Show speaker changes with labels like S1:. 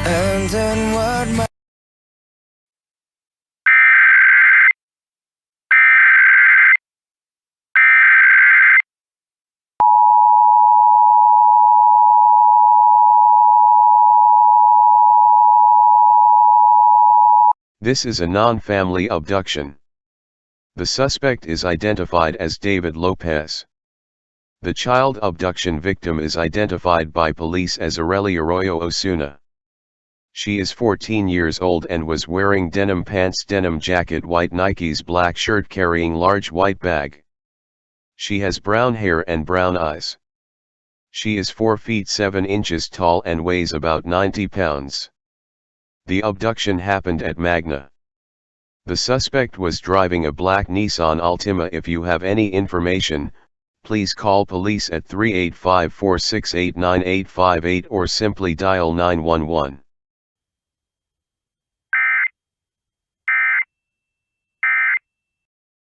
S1: And then what my
S2: This is a non-family abduction. The suspect is identified as David Lopez. The child abduction victim is identified by police as Areli Arroyo Osuna. She is 14 years old and was wearing denim pants, denim jacket, white Nikes, black shirt, carrying large white bag. She has brown hair and brown eyes. She is 4 feet 7 inches tall and weighs about 90 pounds. The abduction happened at Magna. The suspect was driving a black Nissan Altima. If you have any information, please call police at 385-468-9858 or simply dial 911.